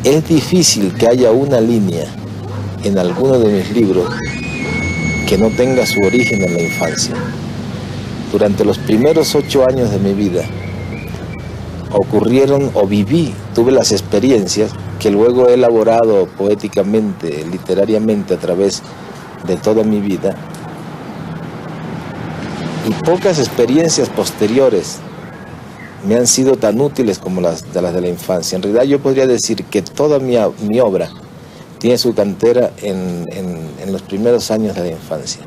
Es difícil que haya una línea en alguno de mis libros que no tenga su origen en la infancia. Durante los primeros 8 años de mi vida tuve las experiencias que luego he elaborado poéticamente, literariamente a través de toda mi vida, y pocas experiencias posteriores me han sido tan útiles como las de la infancia. En realidad yo podría decir que toda mi obra tiene su cantera en los primeros años de la infancia.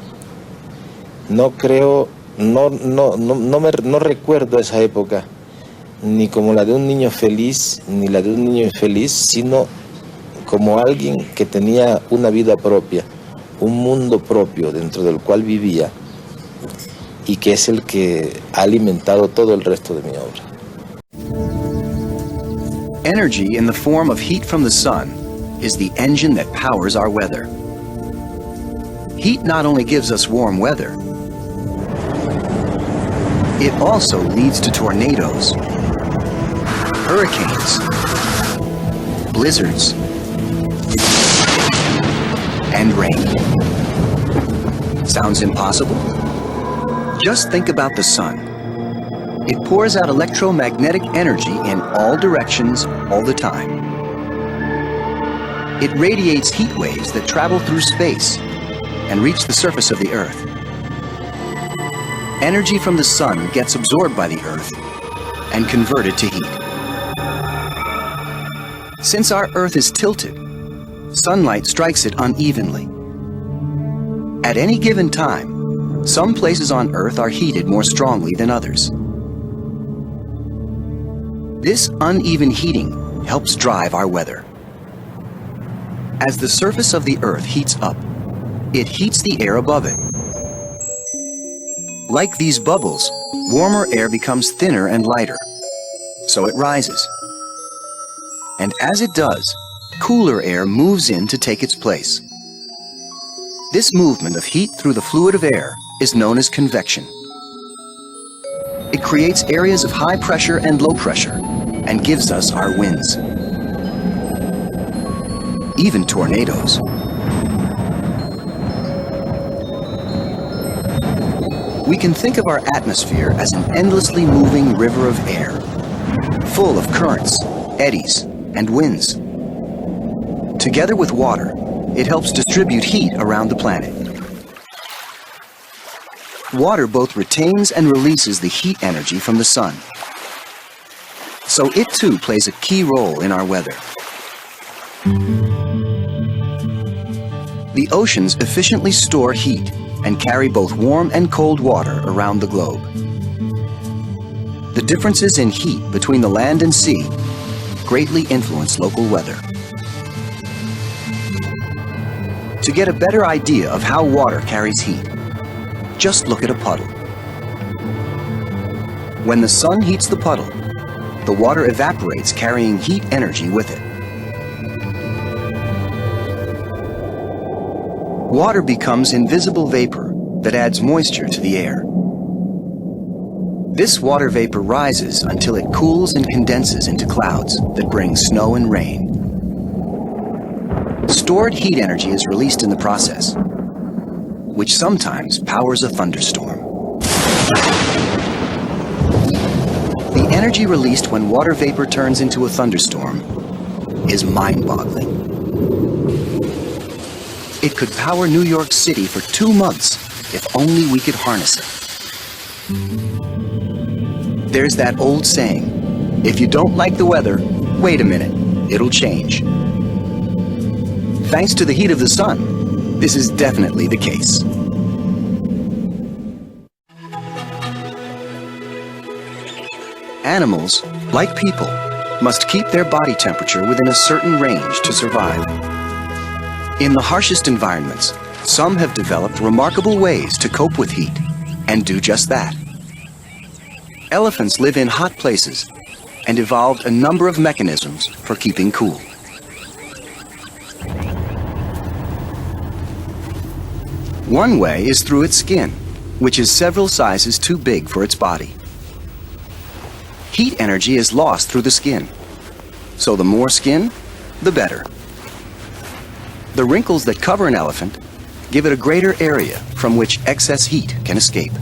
No recuerdo esa época ni como la de un niño feliz, ni la de un niño infeliz, sino como alguien que tenía una vida propia, un mundo propio dentro del cual vivía, y que es el que ha alimentado todo el resto de mi obra. Energy in the form of heat from the sun is the engine that powers our weather. Heat not only gives us warm weather, it also leads to tornadoes, hurricanes, blizzards, and rain. Sounds impossible? Just think about the sun. It pours out electromagnetic energy in all directions all the time. It radiates heat waves that travel through space and reach the surface of the Earth. Energy from the sun gets absorbed by the Earth and converted to heat. Since our Earth is tilted, sunlight strikes it unevenly. At any given time, some places on Earth are heated more strongly than others. This uneven heating helps drive our weather. As the surface of the Earth heats up, it heats the air above it. Like these bubbles, warmer air becomes thinner and lighter, so it rises. And as it does, cooler air moves in to take its place. This movement of heat through the fluid of air is known as convection. It creates areas of high pressure and low pressure and gives us our winds. Even tornadoes. We can think of our atmosphere as an endlessly moving river of air, full of currents, eddies, and winds. Together with water, it helps distribute heat around the planet. Water both retains and releases the heat energy from the sun. So it too plays a key role in our weather. The oceans efficiently store heat and carry both warm and cold water around the globe. The differences in heat between the land and sea greatly influence local weather. To get a better idea of how water carries heat, just look at a puddle. When the sun heats the puddle, the water evaporates, carrying heat energy with it. Water becomes invisible vapor that adds moisture to the air. This water vapor rises until it cools and condenses into clouds that bring snow and rain. Stored heat energy is released in the process, which sometimes powers a thunderstorm. The energy released when water vapor turns into a thunderstorm is mind-boggling. It could power New York City for 2 months if only we could harness it. There's that old saying, if you don't like the weather, wait a minute, it'll change. Thanks to the heat of the sun, this is definitely the case. Animals, like people, must keep their body temperature within a certain range to survive. In the harshest environments, some have developed remarkable ways to cope with heat and do just that. Elephants live in hot places and evolved a number of mechanisms for keeping cool. One way is through its skin, which is several sizes too big for its body. Heat energy is lost through the skin, so the more skin, the better. The wrinkles that cover an elephant give it a greater area from which excess heat can escape.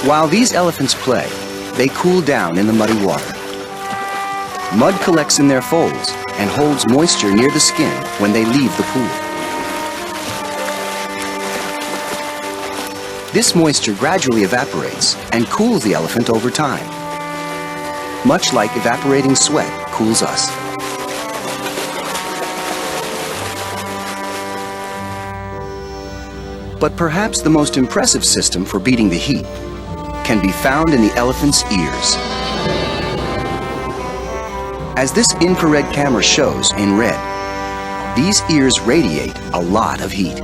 While these elephants play, they cool down in the muddy water. Mud collects in their folds and holds moisture near the skin when they leave the pool. This moisture gradually evaporates and cools the elephant over time, much like evaporating sweat cools us. But perhaps the most impressive system for beating the heat can be found in the elephant's ears. As this infrared camera shows in red, these ears radiate a lot of heat.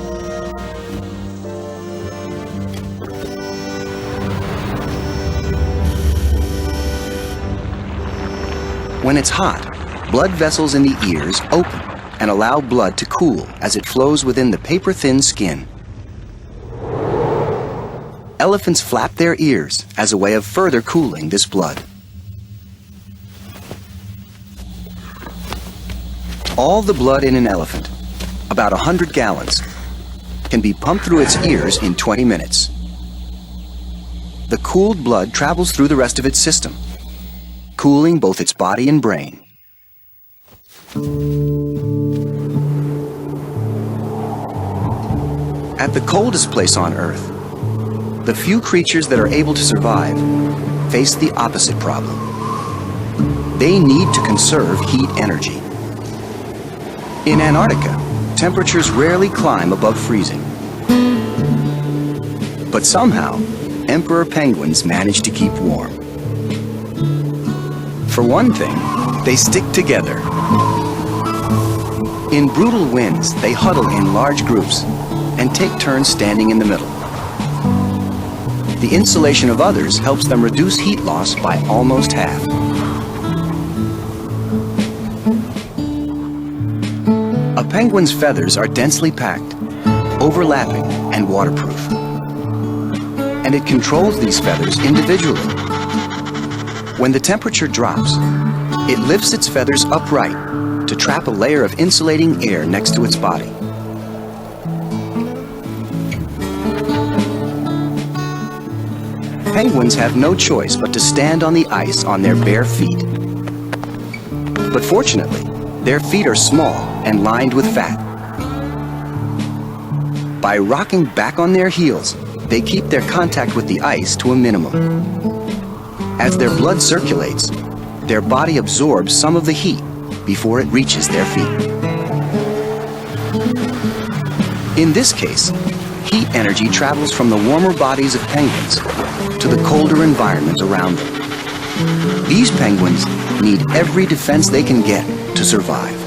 When it's hot, blood vessels in the ears open and allow blood to cool as it flows within the paper-thin skin. Elephants flap their ears as a way of further cooling this blood. All the blood in an elephant, about 100 gallons, can be pumped through its ears in 20 minutes. The cooled blood travels through the rest of its system, cooling both its body and brain. At the coldest place on Earth, the few creatures that are able to survive face the opposite problem. They need to conserve heat energy. In Antarctica, temperatures rarely climb above freezing. But somehow, emperor penguins manage to keep warm. For one thing, they stick together. In brutal winds, they huddle in large groups and take turns standing in the middle. The insulation of others helps them reduce heat loss by almost half. A penguin's feathers are densely packed, overlapping, and waterproof. And it controls these feathers individually. When the temperature drops, it lifts its feathers upright to trap a layer of insulating air next to its body. Penguins have no choice but to stand on the ice on their bare feet. But fortunately, their feet are small and lined with fat. By rocking back on their heels, they keep their contact with the ice to a minimum. As their blood circulates, their body absorbs some of the heat before it reaches their feet. In this case, heat energy travels from the warmer bodies of penguins to the colder environment around them. These penguins need every defense they can get to survive.